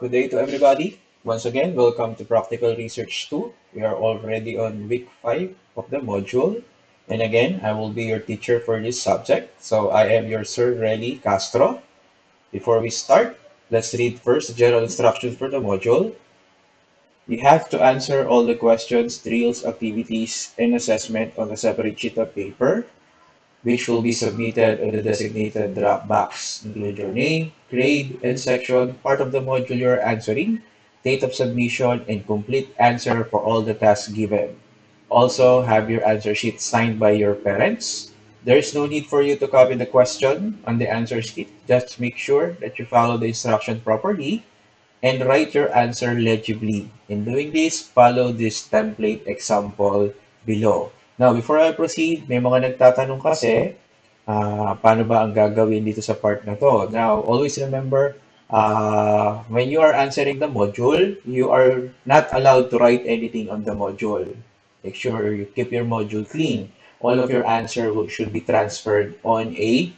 Good day to everybody. Once again, welcome to Practical Research 2. We are already on week 5 of the module. And again, I will be your teacher for this subject. So I am your Sir Relly Castro. Before we start, let's read first the general instructions for the module. You have to answer all the questions, drills, activities, and assessment on a separate sheet of paper, which will be submitted on the designated drop box. Include your name, grade, and section, part of the module you're answering, date of submission, and complete answer for all the tasks given. Also, have your answer sheet signed by your parents. There is no need for you to copy the question on the answer sheet. Just make sure that you follow the instruction properly and write your answer legibly. In doing this, follow this template example below. Now, before I proceed, may mga nagtatanong kasi, paano ba ang gagawin dito sa part na to? Now, always remember, when you are answering the module, you are not allowed to write anything on the module. Make sure you keep your module clean. All of your answer should be transferred on a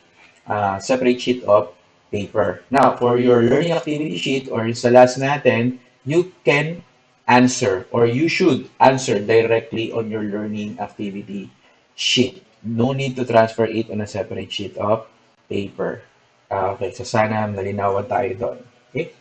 separate sheet of paper. Now, for your learning activity sheet or sa last natin, you can answer or you should answer directly on your learning activity sheet. No need to transfer it on a separate sheet of paper. Okay, so sana nalinawan tayo doon. Okay?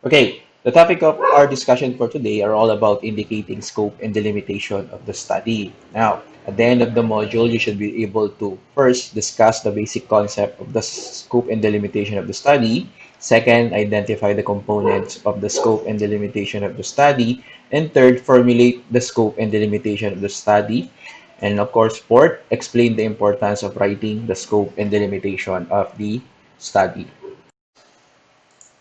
Okay, the topic of our discussion for today are all about indicating scope and delimitation of the study. Now, at the end of the module, you should be able to first discuss the basic concept of the scope and delimitation of the study. Second, identify the components of the scope and delimitation of the study. And third, formulate the scope and delimitation of the study. And of course, fourth, explain the importance of writing the scope and delimitation of the study.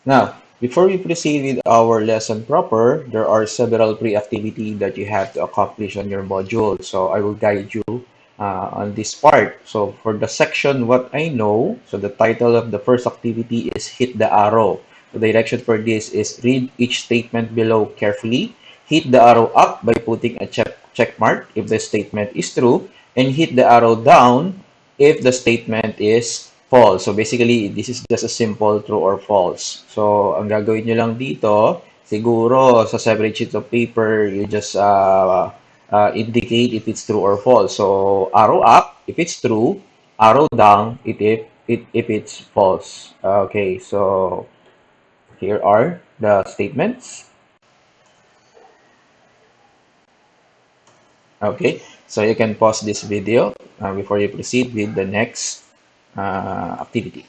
Now, before we proceed with our lesson proper, there are several pre-activities that you have to accomplish on your module. So I will guide you on this part. So for the section What I Know, so the title of the first activity is Hit the Arrow. The direction for this is read each statement below carefully, hit the arrow up by putting a check mark if the statement is true, and hit the arrow down if the statement is false. So basically, this is just a simple true or false. So ang gagawin nyo lang dito, siguro sa separate sheet of paper, you just indicate if it's true or false. So arrow up if it's true, arrow down if it's false. Okay, so here are the statements. Okay, so you can pause this video before you proceed with the next activity.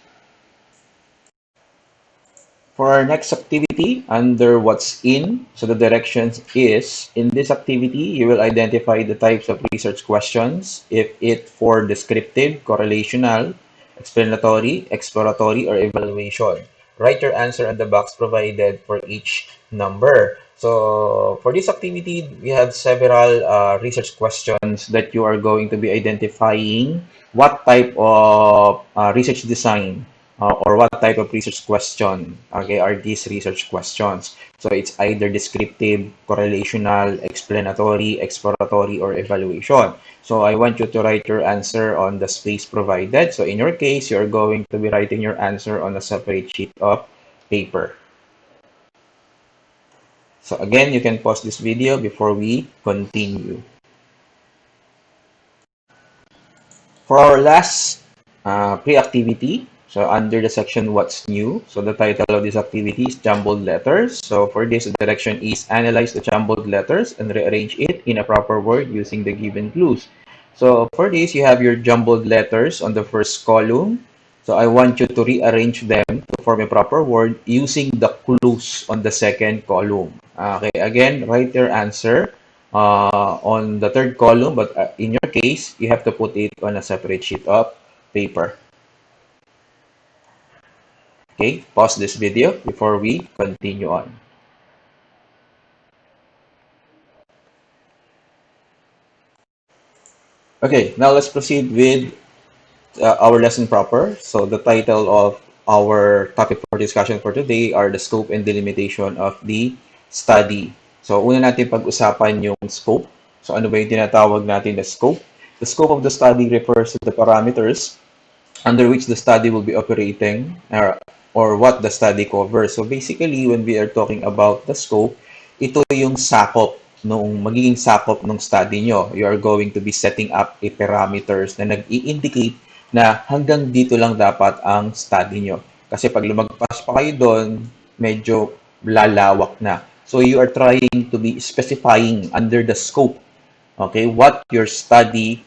For our next activity, under what's in, so the directions is, in this activity, you will identify the types of research questions, if it for descriptive, correlational, explanatory, exploratory, or evaluation. Write your answer on the box provided for each number. So for this activity, we have several research questions that you are going to be identifying what type of research design or what type of research question are these research questions. So it's either descriptive, correlational, explanatory, exploratory, or evaluation. So I want you to write your answer on the space provided. So in your case, you're going to be writing your answer on a separate sheet of paper. So again, you can pause this video before we continue. For our last pre-activity, so under the section What's New, so the title of this activity is Jumbled Letters. So for this, the direction is analyze the jumbled letters and rearrange it in a proper word using the given clues. So for this, you have your jumbled letters on the first column. So I want you to rearrange them to form a proper word using the clues on the second column. Okay, again, write your answer on the third column, but in your case, you have to put it on a separate sheet of paper. Okay, pause this video before we continue on. Okay, now let's proceed with our lesson proper. So the title of our topic for discussion for today are the scope and delimitation of the study. So una natin pag-usapan yung scope. So ano ba yung tinatawag natin na scope? The scope of the study refers to the parameters under which the study will be operating, or what the study covers. So basically, when we are talking about the scope, ito yung sakop nung magiging sakop ng study nyo. You are going to be setting up a parameters na nag-i-indicate na hanggang dito lang dapat ang study nyo. Kasi pag lumagpas pa kayo doon, medyo lalawak na. So you are trying to be specifying under the scope, okay, what your study,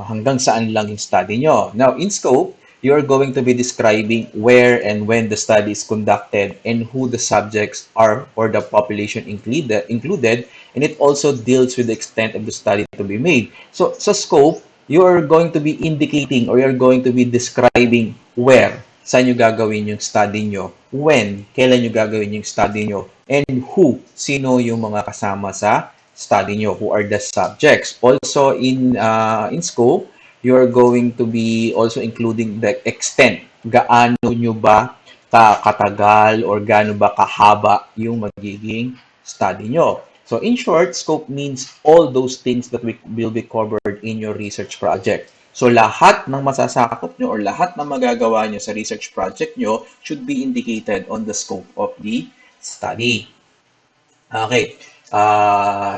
hanggang saan lang yung study nyo. Now, in scope, you're going to be describing where and when the study is conducted and who the subjects are or the population included, and it also deals with the extent of the study to be made. So, sa scope, you're going to be indicating or you're going to be describing where, saan nyo gagawin yung study nyo, when, kailan nyo gagawin yung study nyo, and who, sino yung mga kasama sa study nyo, who are the subjects. Also, in scope, you're going to be also including the extent. Gaano nyo ba katagal or gaano ba kahaba yung magiging study nyo. So, in short, scope means all those things that will be covered in your research project. So, lahat ng masasakop nyo or lahat ng magagawa nyo sa research project nyo should be indicated on the scope of the study. Okay.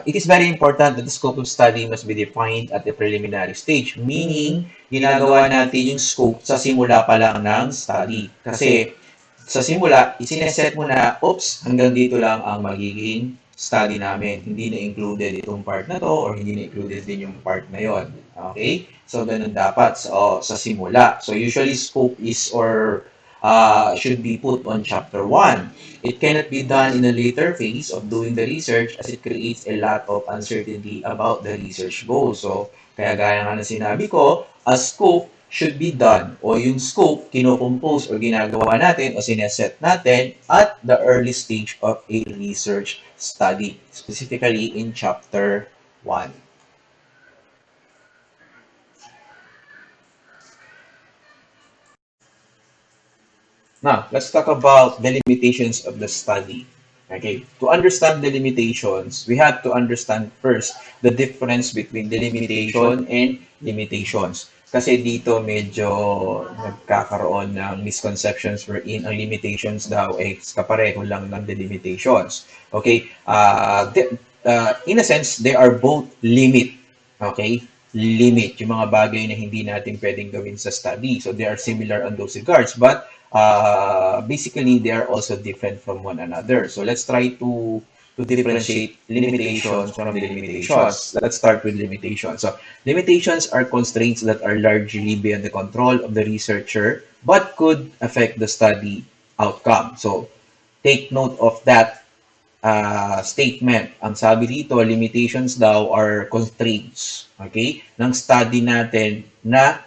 It is very important that the scope of study must be defined at the preliminary stage, meaning ginagawa natin yung scope sa simula pa lang ng study. Kasi sa simula, isineset mo na, oops, hanggang dito lang ang magiging study namin. Hindi na included itong part na to or hindi na included din yung part na yon. Okay? So, ganun dapat sa simula. So, usually scope is or should be put on chapter 1. It cannot be done in a later phase of doing the research as it creates a lot of uncertainty about the research goals. So, kaya gaya nga na sinabi ko, a scope should be done o yung scope kinocompose o ginagawa natin o sineset natin at the early stage of a research study, specifically in chapter 1. Now, let's talk about the limitations of the study. Okay, to understand the limitations, we have to understand first the difference between delimitation and limitations. Kasi dito medyo nagkakaroon ng misconceptions wherein ang limitations daw ay kapareho lang ng delimitations. Okay, in a sense, they are both limit. Okay, limit yung mga bagay na hindi natin pwedeng gawin sa study. So they are similar on those regards, but basically they are also different from one another. So let's try to differentiate limitations from delimitations. Let's start with limitations. So limitations are constraints that are largely beyond the control of the researcher but could affect the study outcome. So take note of that statement. Ang sabi dito, limitations daw are constraints, okay, ng study natin na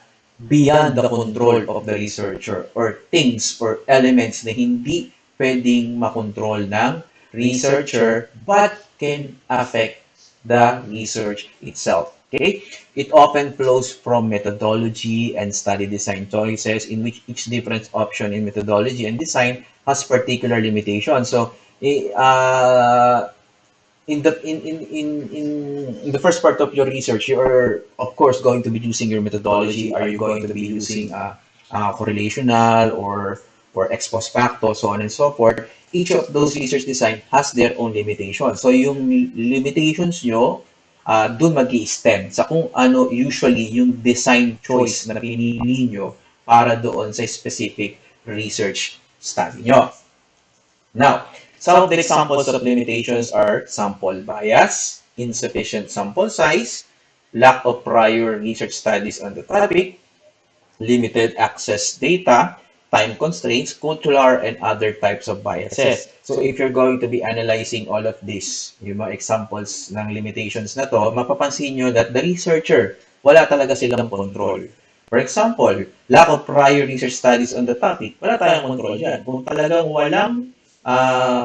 beyond the control of the researcher or things or elements na hindi pwedeng makontrol ng researcher but can affect the research itself. Okay? It often flows from methodology and study design choices in which each different option in methodology and design has particular limitations. So, in the in the first part of your research, you are of course going to be using your methodology. Are you going to be using correlational or ex post facto, so on and so forth? Each of those research design has their own limitations. So yung limitations nyo, dun mag-i-stem sa kung ano usually yung design choice na pinili nyo para doon sa specific research study nyo. Now, some of the examples of limitations are sample bias, insufficient sample size, lack of prior research studies on the topic, limited access data, time constraints, cultural and other types of biases. So if you're going to be analyzing all of this, yung mga examples ng limitations na to, mapapansin nyo that the researcher, wala talaga silang control. For example, lack of prior research studies on the topic, wala tayong control dyan. Kung talagang walang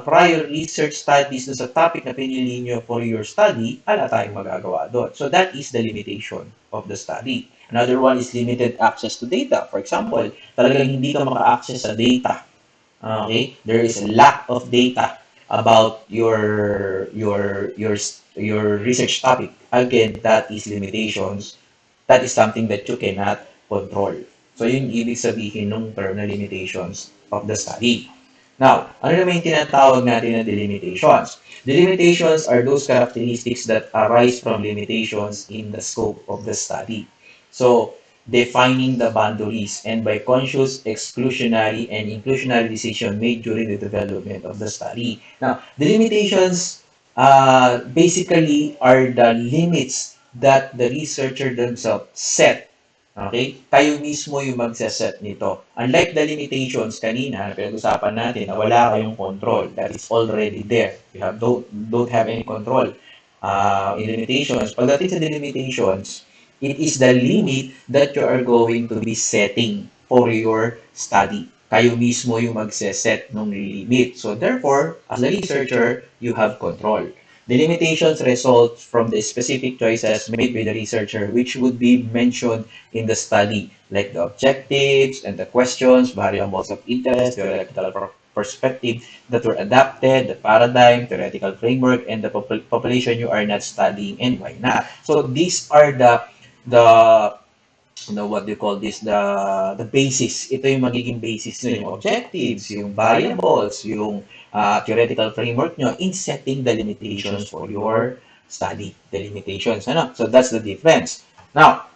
prior research studies na sa topic na pinili nyo for your study, wala tayong magagawa doon. So that is the limitation of the study. Another one is limited access to data. For example, talagang hindi ka maka-access sa data. Okay? There is a lack of data about your research topic. Again, that is limitations. That is something that you cannot control. So, yun ibig sabihin ng term na limitations of the study. Now, ano naman yung tinatawag natin na delimitations? Delimitations are those characteristics that arise from limitations in the scope of the study. So, defining the boundaries and by conscious exclusionary and inclusionary decision made during the development of the study. Now, delimitations basically are the limits that the researcher themselves set. Okay? Kayo mismo yung magsaset nito. Unlike the limitations kanina na pinag-usapan natin na wala kayong control, that is already there. You don't have any control. In limitations, pagdating sa delimitations, it is the limit that you are going to be setting for your study. Kayo mismo yung magseset ng limit. So therefore, as a researcher, you have control. The limitations result from the specific choices made by the researcher, which would be mentioned in the study, like the objectives and the questions, variables of interest, theoretical perspective that were adapted, the paradigm, theoretical framework, and the population you are not studying, and why not. So these are the what do you call this, the basis. Ito yung magiging basis nyo, yung objectives, yung variables, yung theoretical framework nyo in setting the limitations for your study. The limitations, ano? So that's the difference. Now,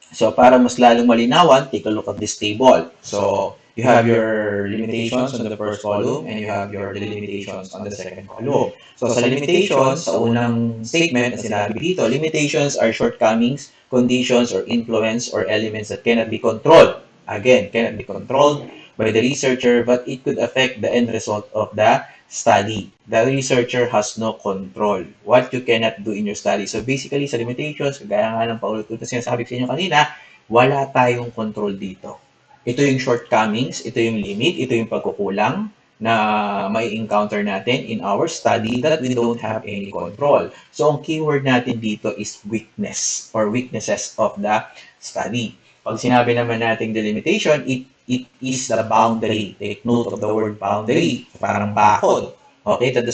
so para mas lalong malinawan, take a look at this table. So you have your limitations on the first column and you have your delimitations on the second column. So sa limitations, sa unang statement na sinabi dito, limitations are shortcomings, conditions, or influence or elements that cannot be controlled. Again, cannot be controlled by the researcher, but it could affect the end result of the study. The researcher has no control. What you cannot do in your study. So basically, sa limitations, kagaya nga ng paulit-ulit na sinasabi sa inyo kanina, wala tayong control dito. Ito yung shortcomings, ito yung limit, ito yung pagkukulang na may encounter natin in our study that we don't have any control. So, ang keyword natin dito is weakness or weaknesses of the study. Pag sinabi naman natin delimitation, it is the boundary. Take note of the word boundary. Parang bakod. Okay, that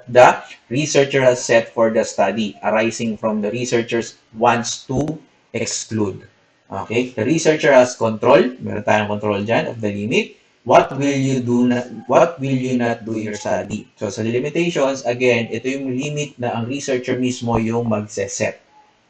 the researcher has set for the study arising from the researchers wants to exclude. Okay, the researcher has control. Meron tayong control dyan of the limit. What will you do what will you not do in your study? So sa limitations, again, ito yung limit na ang researcher mismo yung magse-set.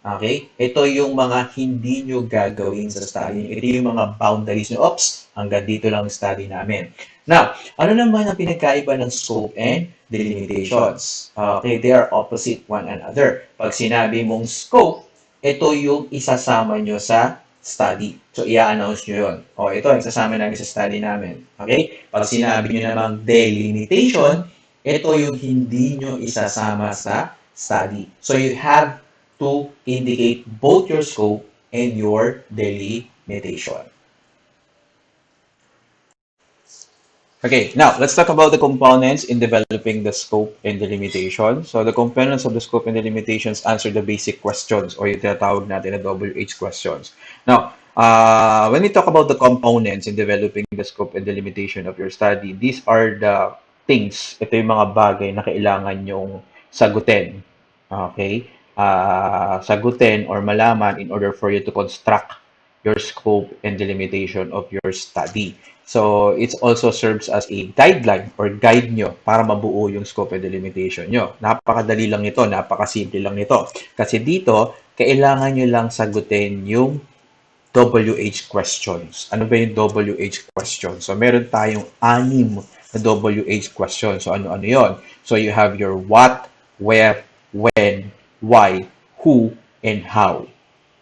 Okay? Ito yung mga hindi nyo gagawin sa study. Ito yung mga boundaries nyo. Oops, hanggang dito lang study namin. Now, ano naman ang pinagkaiba ng scope and delimitations? Okay, they are opposite one another. Pag sinabi mong scope, ito yung isasama nyo sa study. So, i-announce nyo yun. O, ito ang isasama namin sa study namin. Okay? Pag sinabi nyo namang delimitation, ito yung hindi nyo isasama sa study. So, you have to indicate both your scope and your delimitation. Okay, now let's talk about the components in developing the scope and delimitation. So the components of the scope and delimitations answer the basic questions or yung tinatawag natin na WH questions. Now, when we talk about the components in developing the scope and delimitation of your study, these are the things, ito yung mga bagay na kailangan yung sagutin. Okay? Sagutin or malaman in order for you to construct your scope and delimitation of your study. So, it also serves as a guideline or guide nyo para mabuo yung scope and delimitation nyo. Napakadali lang nito, napakasimple lang nito. Kasi dito, kailangan nyo lang sagutin yung WH questions. Ano ba yung WH questions? So, meron tayong 6 na WH questions. So, ano-ano yon? So, you have your what, where, when, why, who, and how.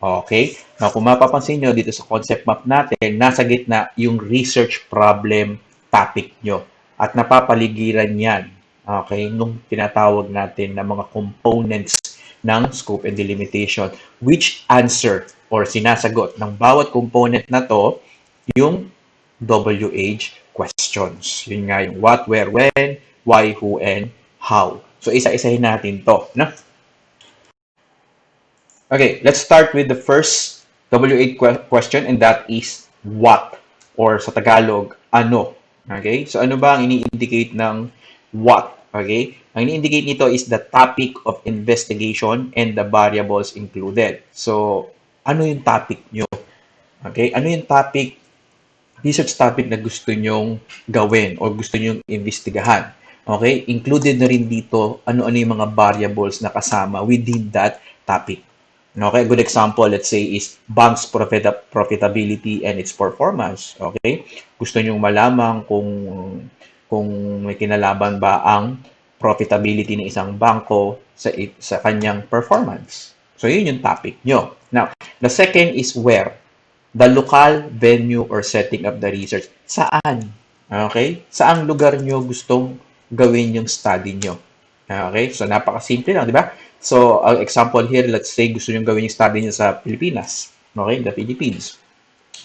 Okay? Now, kung mapapansin nyo dito sa concept map natin, nasa gitna yung research problem topic nyo. At napapaligiran yan, okay, nung tinatawag natin na mga components ng scope and delimitation, which answer or sinasagot ng bawat component na to, yung WH questions. Yun nga yung what, where, when, why, who, and how. So, isa-isahin natin to. No? Okay, let's start with the first W8 question, and that is what, or sa Tagalog, ano. Okay, so ano ba ang ini-indicate ng what? Okay, ang ini-indicate nito is the topic of investigation and the variables included. So, ano yung topic nyo? Okay? Ano yung topic, research topic na gusto nyong gawin o gusto nyong investigahan? Okay? Included na rin dito ano-ano yung mga variables na kasama within that topic. Okay, a good example, let's say, is bank's profitability and its performance. Okay? Gusto nyong malaman kung may kinalaban ba ang profitability ng isang bangko sa kanyang performance. So, yun yung topic nyo. Now, the second is where. The local venue or setting of the research. Saan? Okay? Saang lugar nyo gustong gawin yung study nyo? Okay? So, napakasimple lang, di ba? So, example here, let's say gusto nyo gawin yung study nyo sa Pilipinas. Okay? The Philippines.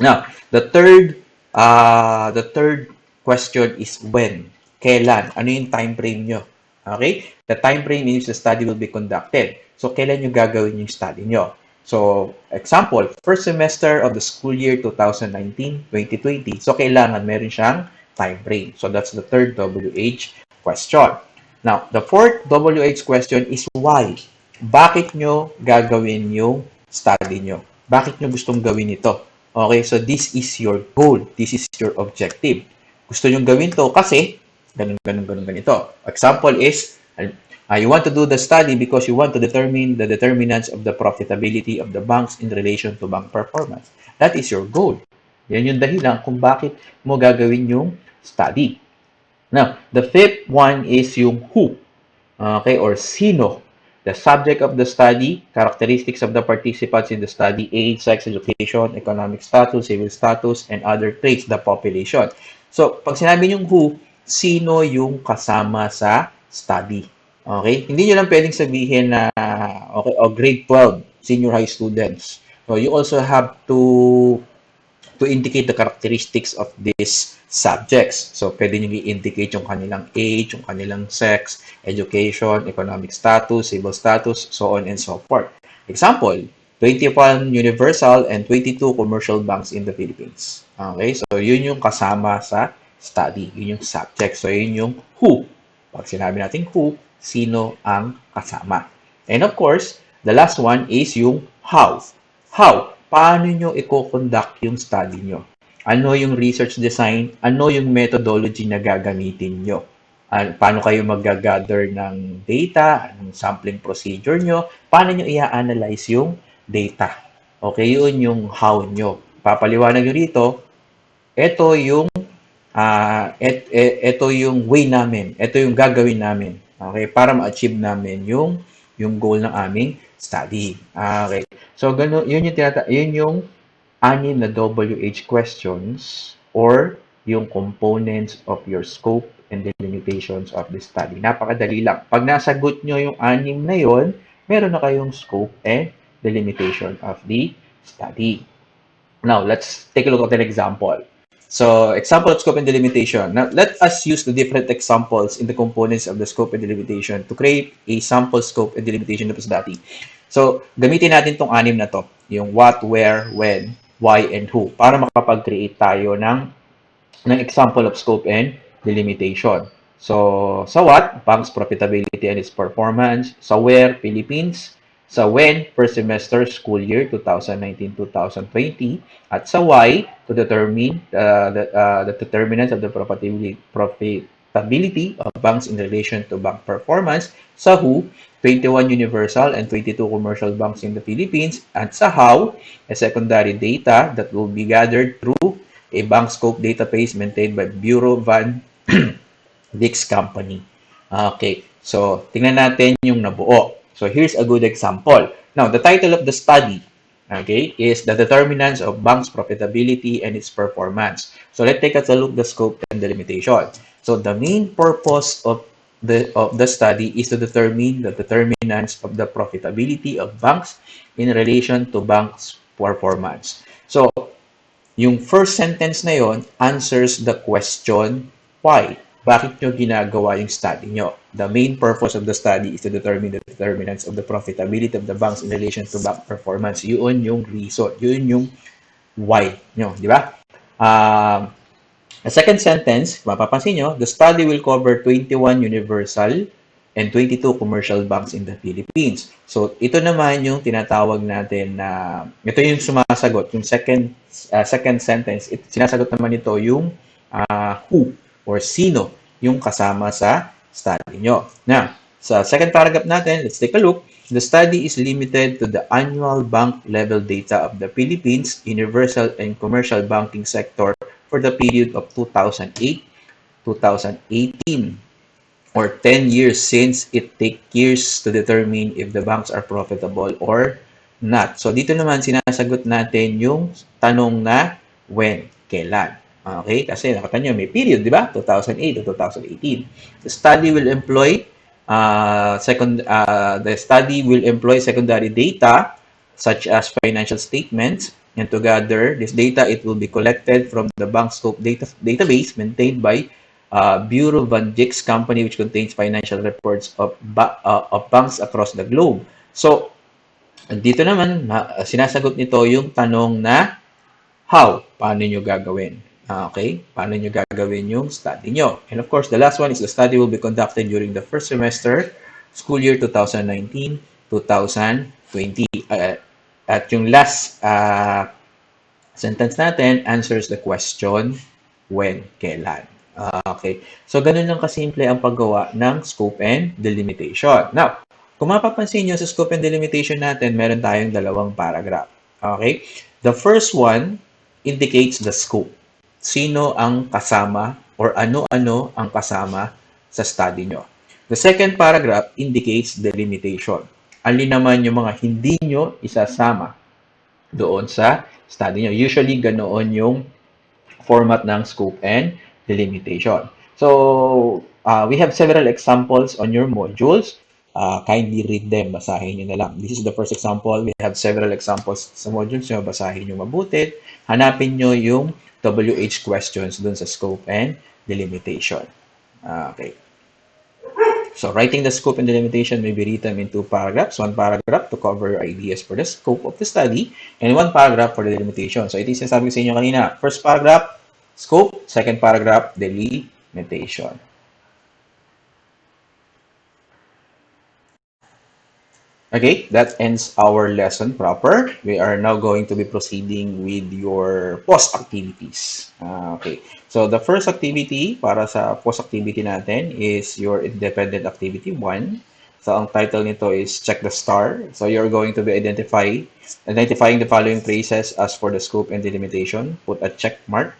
Now, the third question is when. Kailan? Ano yung time frame nyo? Okay? The time frame in which the study will be conducted. So, kailan nyo gagawin yung study nyo? So, example, first semester of the school year 2019-2020. So, kailangan meron siyang time frame. So, that's the third WH question. Now, the fourth WH question is why? Bakit nyo gagawin yung study nyo? Bakit nyo gustong gawin ito? Okay, so this is your goal. This is your objective. Gusto nyo gawin to kasi ganito. Example is, you want to do the study because you want to determine the determinants of the profitability of the banks in relation to bank performance. That is your goal. Yan yung dahilan kung bakit mo gagawin yung study. Now, the fifth one is yung who. Okay, or sino. The subject of the study, characteristics of the participants in the study, age, sex, education, economic status, civil status, and other traits, the population. So, pag sinabi yung who, sino yung kasama sa study. Okay? Hindi nyo lang pwedeng sabihin na okay, o grade 12, senior high students. So, you also have to indicate the characteristics of these subjects. So, pwede nyo i-indicate yung kanilang age, yung kanilang sex, education, economic status, civil status, so on and so forth. Example, 21 universal and 22 commercial banks in the Philippines. Okay, so yun yung kasama sa study. Yun yung subject. So, yun yung who. Pag sinabi natin who, sino ang kasama. And of course, the last one is yung how. How? Paano nyo i-conduct yung study nyo? Ano yung research design? Ano yung methodology na gagamitin nyo? Paano kayo mag-gather ng data? Anong sampling procedure nyo? Paano nyo i-analyze yung data? Okay, yun yung how nyo. Papaliwanag nyo rito, ito yung way namin. Ito yung gagawin namin. Okay, para ma-achieve namin yung goal ng aming study. Okay. So, yun yung anim na WH questions or yung components of your scope and delimitations of the study. Napakadali lang. Pag nasagot nyo yung anim na yon, meron na kayong scope and delimitation of the study. Now, let's take a look at an example. So, example of scope and delimitation. Now, let us use the different examples in the components of the scope and delimitation to create a sample scope and delimitation of the study. So, gamitin natin tong anim na to. Yung what, where, when, why, and who. Para makapag-create tayo ng example of scope and delimitation. So, sa what, bank's profitability and its performance. Sa where, Philippines. Sa when, first semester, school year 2019-2020. At sa why, to determine the determinants of the profitability of banks in relation to bank performance. Sa who, 21 universal and 22 commercial banks in the Philippines. At sa how, a secondary data that will be gathered through a bank scope database maintained by Bureau Van Dix Company. Okay, so tingnan natin yung nabuo. So here's a good example. Now, the title of the study, okay, is The Determinants of Bank's Profitability and its Performance. So let's take a look at the scope and the limitation. So the main purpose of the study is to determine the determinants of the profitability of banks in relation to banks' performance. So, yung first sentence na yon answers the question, why? Bakit nyo ginagawa yung study nyo? The main purpose of the study is to determine the determinants of the profitability of the banks in relation to bank performance. Yun yung reason. Yun yung why nyo. Di ba? The second sentence, mapapansin nyo, the study will cover 21 universal and 22 commercial banks in the Philippines. So ito naman yung tinatawag natin na ito yung sumasagot, yung second sentence. Sinasagot naman ito yung who or sino yung kasama sa study nyo. Now, sa second paragraph natin, let's take a look. The study is limited to the annual bank level data of the Philippines universal and commercial banking sector for the period of 2008 2018 or 10 years since it take years to determine if the banks are profitable or not. So dito naman sinasagot natin yung tanong na when, kailan. Okay? Kasi nakita nyo, may period, di ba? 2008 to 2018. The study will employ secondary data such as financial statements, and together this data it will be collected from the bank scope database maintained by Bureau van Dijk's company, which contains financial reports of banks across the globe. So, dito naman, sinasagot nito yung tanong na how? Paano nyo gagawin? Okay? Paano nyo gagawin yung study nyo? And of course, the last one is the study will be conducted during the first semester, school year 2019-2020. At yung last sentence natin answers the question when, kailan. Okay. So, ganun lang kasimple ang paggawa ng scope and delimitation. Now, kung mapapansin nyo sa scope and delimitation natin, meron tayong dalawang paragraph. Okay? The first one indicates the scope. Sino ang kasama or ano-ano ang kasama sa study nyo. The second paragraph indicates delimitation. Alin naman yung mga hindi nyo isasama doon sa study nyo. Usually, ganoon yung format ng scope and delimitation. So, we have several examples on your modules. Kindly read them, basahin nyo na lang. This is the first example. We have several examples sa modules nyo, basahin nyo mabuti. Hanapin nyo yung WH questions dun sa scope and delimitation. Okay. So, writing the scope and delimitation may be written in two paragraphs. One paragraph to cover your ideas for the scope of the study, and one paragraph for the delimitation. So, ito yung sinasabi ko sa inyo kanina. First paragraph, scope. Second paragraph, delimitation. Okay, that ends our lesson proper. We are now going to be proceeding with your post-activities. Okay, so the first activity para sa post-activity natin is your independent activity 1. So ang title nito is Check the Star. So you're going to be identifying the following phrases as for the scope and delimitation. Put a check mark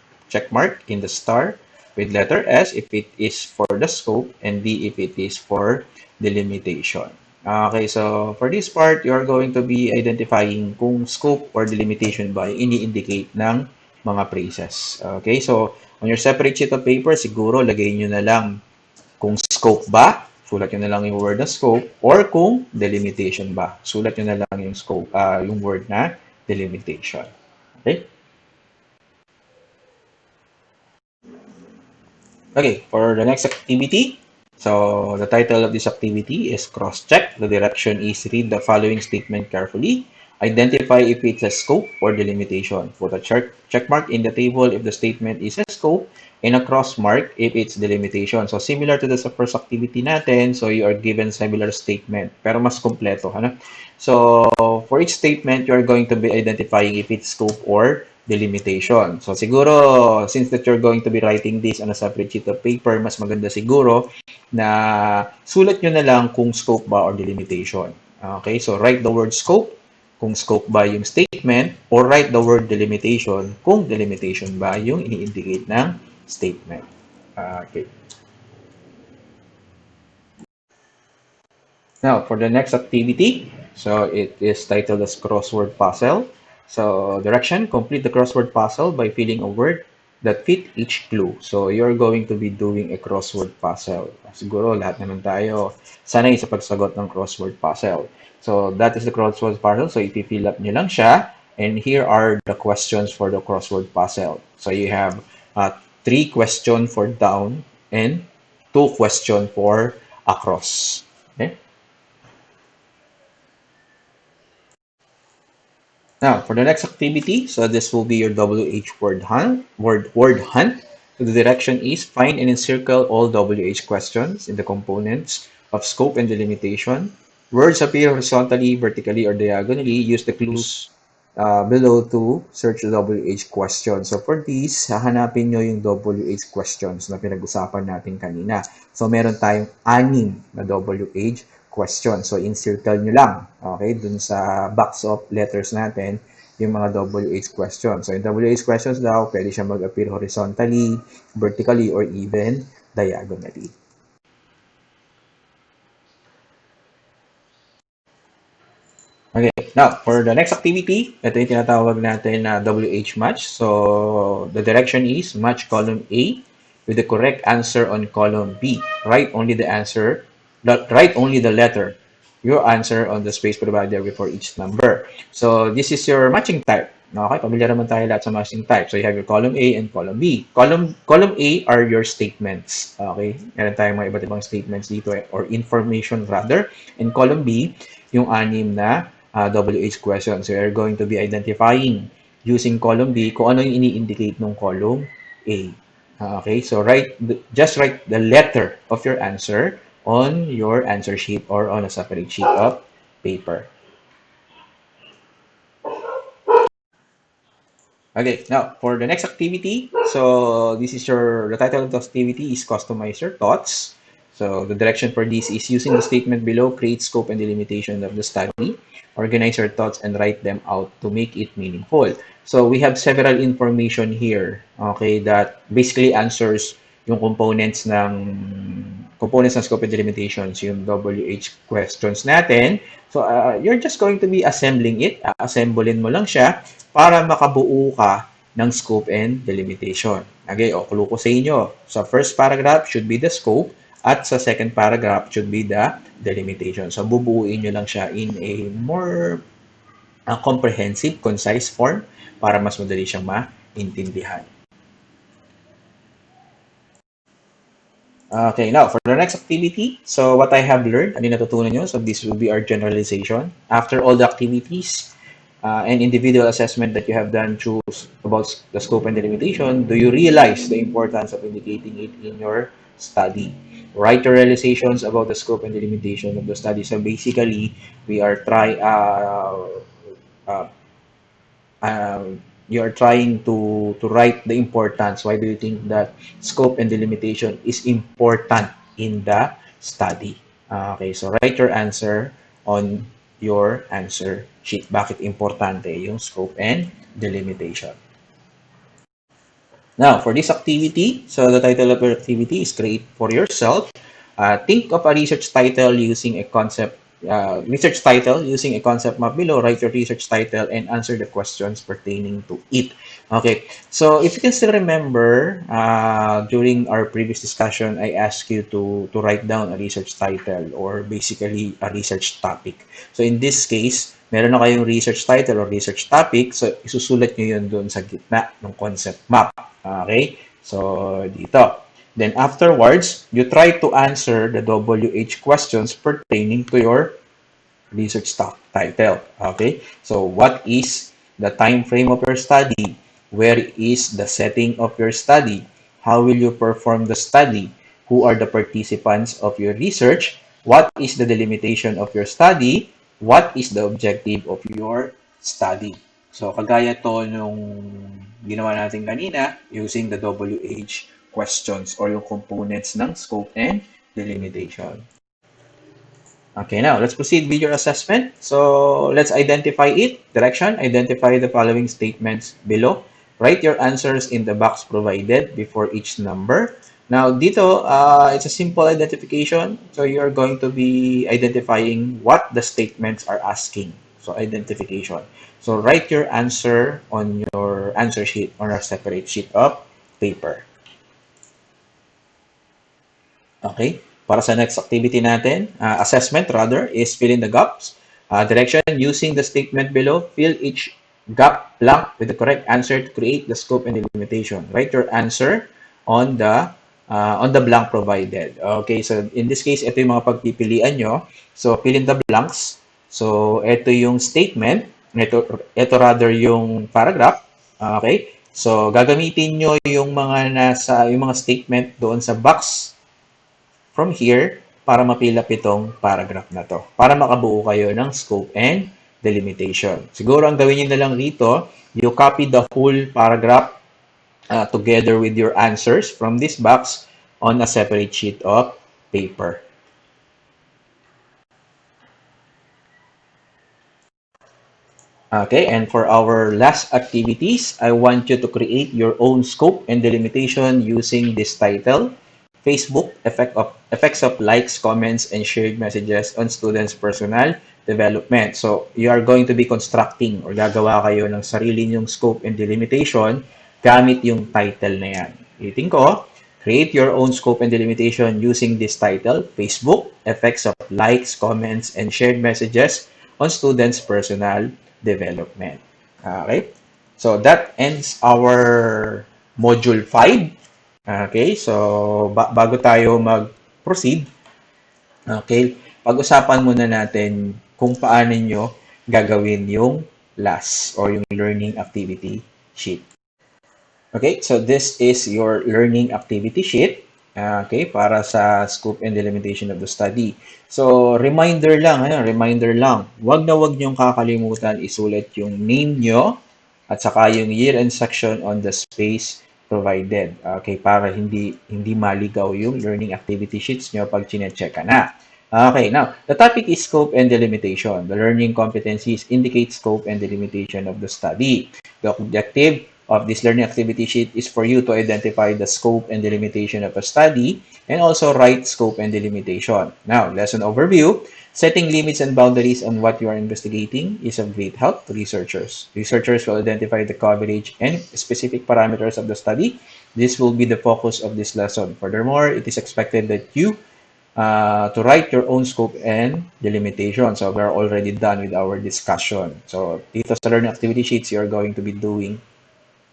in the star with letter S if it is for the scope and D if it is for delimitation. Okay, so for this part, you're going to be identifying kung scope or delimitation ba yung ini-indicate ng mga phrases. Okay, so on your separate sheet of paper, siguro lagay nyo na lang kung scope ba, sulat nyo na lang yung word na scope, or kung delimitation ba, sulat nyo na lang yung scope, yung word na delimitation. Okay? Okay, for the next activity, so the title of this activity is cross-check. The direction is read the following statement carefully. Identify if it's a scope or delimitation. Put a check mark in the table if the statement is a scope and a cross mark if it's delimitation. So similar to the first activity natin, so you are given similar statement pero mas kompleto. Ano? So for each statement, you are going to be identifying if it's scope or delimitation. So siguro, since that you're going to be writing this on a separate sheet of paper, mas maganda siguro na sulat nyo na lang kung scope ba or delimitation. Okay, so write the word scope kung scope ba yung statement, or write the word delimitation kung delimitation ba yung ini-indicate ng statement. Okay. Now, for the next activity, so it is titled as crossword puzzle. So, direction, complete the crossword puzzle by filling a word that fit each clue. So, you're going to be doing a crossword puzzle. Siguro, lahat naman tayo sanay sa pagsagot ng crossword puzzle. So, that is the crossword puzzle. So, i-fill up nyo lang siya. And here are the questions for the crossword puzzle. So, you have 3 questions for down and 2 questions for across. Okay? Now, for the next activity, so this will be your WH word hunt. Word hunt. So the direction is find and encircle all WH questions in the components of scope and delimitation. Words appear horizontally, vertically, or diagonally. Use the clues below to search the WH question. So for this, hahanapin nyo yung WH questions na pinag-usapan natin kanina. So meron tayong 6 na WH question. So encircle nyo lang, okay, dun sa box of letters natin, yung mga WH questions. So in WH questions daw, pwede siya mag-appear horizontally, vertically, or even diagonally. Okay, now, for the next activity, ito yung tinatawag natin na WH match. So, the direction is match column A with the correct answer on column B. Write only the letter, your answer on the space provided before each number. So, this is your matching type. Okay, pamilyar naman tayo lahat sa matching type. So, you have your column A and column B. Column A are your statements. Okay, meron tayong mga iba't ibang statements dito or information rather. And column B, yung 6 na WH question. So, you're going to be identifying using column B kung ano yung ini-indicate ng column A. Okay, so just write the letter of your answer on your answer sheet or on a separate sheet of paper. Okay, now for the next activity, so the title of the activity is Customize Your Thoughts. So the direction for this is using the statement below, create scope and delimitation of the study, organize your thoughts and write them out to make it meaningful. So we have several information here, okay, that basically answers yung components ng scope and delimitations, yung WH questions natin. So you're just going to be assembling it, assemblein mo lang siya para makabuo ka ng scope and delimitation. Okay, o clue ko sa inyo. Sa first paragraph should be the scope at sa second paragraph should be the delimitation. So bubuuin nyo lang siya in a more comprehensive, concise form para mas madali siyang maintindihan. Okay, now for the next activity, so what I have learned, ano yung natutunan nyo? So this will be our generalization. After all the activities and individual assessment that you have done through about the scope and delimitation, do you realize the importance of indicating it in your study? Write your realizations about the scope and delimitation of the study. So basically, we are uh, you are trying to write the importance. Why do you think that scope and delimitation is important in the study? Okay, so write your answer on your answer sheet. Bakit importante yung scope and delimitation? Now, for this activity, so the title of your activity is Create for Yourself. Think of a research title using a concept map below. Write your research title and answer the questions pertaining to it. Okay, so if you can still remember, during our previous discussion, I asked you to write down a research title or basically a research topic. So in this case, meron na kayong research title or research topic, so isusulat nyo yun doon sa gitna ng concept map. Okay? So, dito. Then afterwards, you try to answer the WH questions pertaining to your research title. Okay? So, what is the time frame of your study? Where is the setting of your study? How will you perform the study? Who are the participants of your research? What is the delimitation of your study? What is the objective of your study? So, kagaya to nung ginawa natin kanina using the WH questions or yung components ng scope and delimitation. Okay, now let's proceed with your assessment. So let's identify it. Direction, identify the following statements below. Write your answers in the box provided before each number. Now dito, it's a simple identification. So you're going to be identifying what the statements are asking. So identification. So write your answer on your answer sheet on a separate sheet of paper. Okay? Para sa next activity natin, assessment rather, is fill in the gaps. Direction, using the statement below, fill each gap blank with the correct answer to create the scope and delimitation. Write your answer on the blank provided. Okay, so in this case, ito yung mga pagpipilian nyo. So, fill in the blanks. So, ito yung statement. Ito rather yung paragraph. Okay? So, gagamitin nyo yung mga statement doon sa box from here para mapilap itong paragraph na to. Para makabuo kayo ng scope and delimitation. Siguro ang gawin nyo na lang dito, you copy the whole paragraph together with your answers from this box on a separate sheet of paper. Okay, and for our last activities, I want you to create your own scope and delimitation using this title, Facebook, Effects of Likes, Comments, and Shared Messages on Students' Personal Development. So, you are going to be constructing or gagawa kayo ng sarili nyong scope and delimitation gamit yung title na yan. Ulitin ko, create your own scope and delimitation using this title, Facebook, Effects of Likes, Comments, and Shared Messages on Students' Personal Development. Okay? So, that ends our Module 5. Okay? So, bago tayo mag-proceed, okay, pag-usapan muna natin kung paano nyo gagawin yung last or yung learning activity sheet. Okay, so this is your learning activity sheet. Okay, para sa scope and delimitation of the study. So, reminder lang, reminder lang. Wag na wag niyong kakalimutan isulat yung name nyo at saka yung year and section on the space provided. Okay, para hindi maligaw yung learning activity sheets nyo pag chinecheck ka na. Okay, now, the topic is scope and delimitation. The learning competencies indicate scope and delimitation of the study. The objective of this learning activity sheet is for you to identify the scope and delimitation of a study and also write scope and delimitation. Now, lesson overview. Setting limits and boundaries on what you are investigating is of great help to researchers. Researchers will identify the coverage and specific parameters of the study. This will be the focus of this lesson. Furthermore, it is expected that you to write your own scope and delimitation. So, we're already done with our discussion. So, dito sa learning activity sheets, you're going to be doing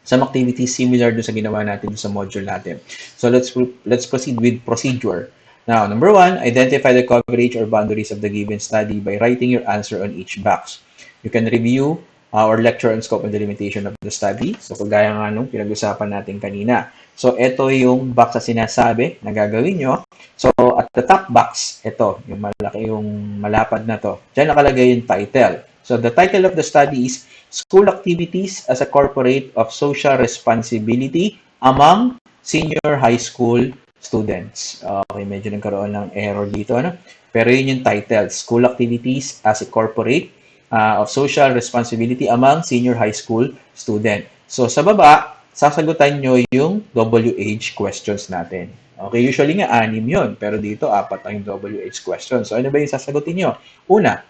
some activities similar dun sa ginawa natin sa module natin. So let's proceed with procedure. Now, number 1, identify the coverage or boundaries of the given study by writing your answer on each box. You can review our lecture on scope and delimitation of the study. So, kagaya nga nung pinag-usapan natin kanina. So, ito yung box na sinasabi na gagawin nyo. So, at the top box, ito, yung malaki, yung malapad na to. Diyan nakalagay yung title. So, the title of the study is School Activities as a Corporate of Social Responsibility among Senior High School Students. Okay, medyo nagkaroon ng error dito. Ano? Pero yun yung title, School Activities as a Corporate of Social Responsibility among Senior High School Student. So, sa baba, sasagutan nyo yung WH questions natin. Okay, usually nga 6 yun. Pero dito, 4 ang WH questions. So, ano ba yung sasagutin nyo? Una,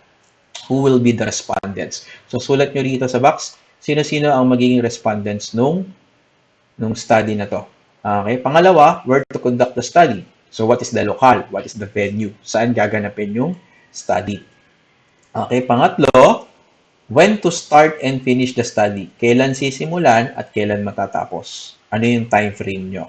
who will be the respondents? So, sulat nyo dito sa box, sino-sino ang magiging respondents nung study na to. Okay? Pangalawa, where to conduct the study. So, what is the locale? What is the venue? Saan gaganapin yung study? Okay? Pangatlo, when to start and finish the study. Kailan sisimulan at kailan matatapos? Ano yung time frame nyo?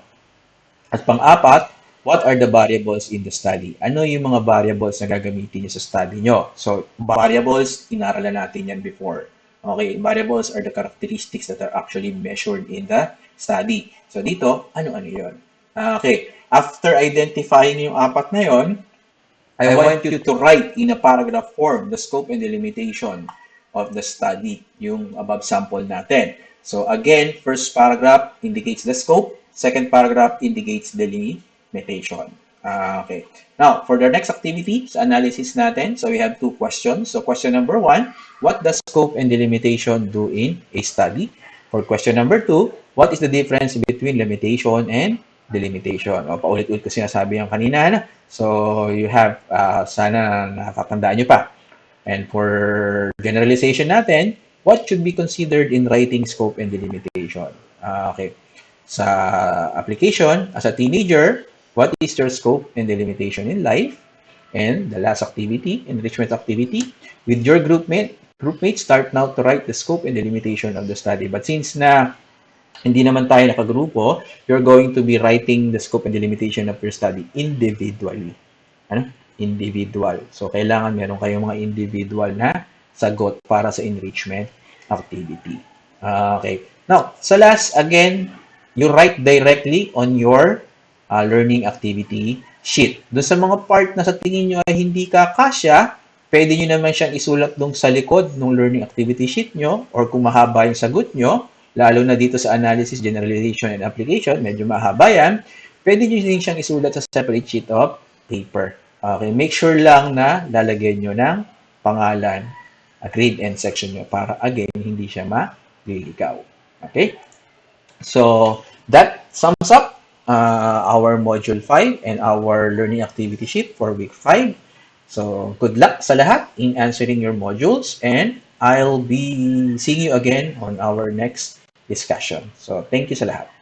At pang-apat, what are the variables in the study? Ano yung mga variables na gagamitin nyo sa study nyo? So, variables, inaralan natin yan before. Okay, variables are the characteristics that are actually measured in the study. So, dito, ano-ano yun? Okay, after identifying yung 4 na yun, I want you to write in a paragraph form the scope and delimitation of the study, yung above sample natin. So, again, first paragraph indicates the scope. Second paragraph indicates delimitation. Okay. Now, for the next activity, sa analysis natin, so we have 2 questions. So, question number 1, what does scope and delimitation do in a study? For question number 2, what is the difference between limitation and delimitation? O, paulit-ulit ko sinasabi yung kanina na. So, you have, sana nakakatandaan nyo pa. And for generalization natin, what should be considered in writing scope and delimitation? Okay. Sa application, as a teenager, what is your scope and delimitation in life? And the last activity, enrichment activity, with your groupmates, start now to write the scope and delimitation of the study. But since na hindi naman tayo nakagrupo, you're going to be writing the scope and delimitation of your study individually. Ano? Individual. So, kailangan meron kayong mga individual na sagot para sa enrichment activity. Okay. Now, sa last, again, you write directly on your learning activity sheet. Doon sa mga part na sa tingin nyo ay hindi kakasya, pwede nyo naman siyang isulat doon sa likod ng learning activity sheet nyo, or kung mahaba yung sagot nyo, lalo na dito sa analysis, generalization, and application, medyo mahaba yan, pwede nyo din siyang isulat sa separate sheet of paper. Okay, make sure lang na lalagyan nyo ng pangalan, grade and section nyo para again, hindi siya maliligaw. Okay? So that sums up our Module 5 and our learning activity sheet for week 5. So good luck sa lahat in answering your modules, and I'll be seeing you again on our next discussion. So thank you sa lahat.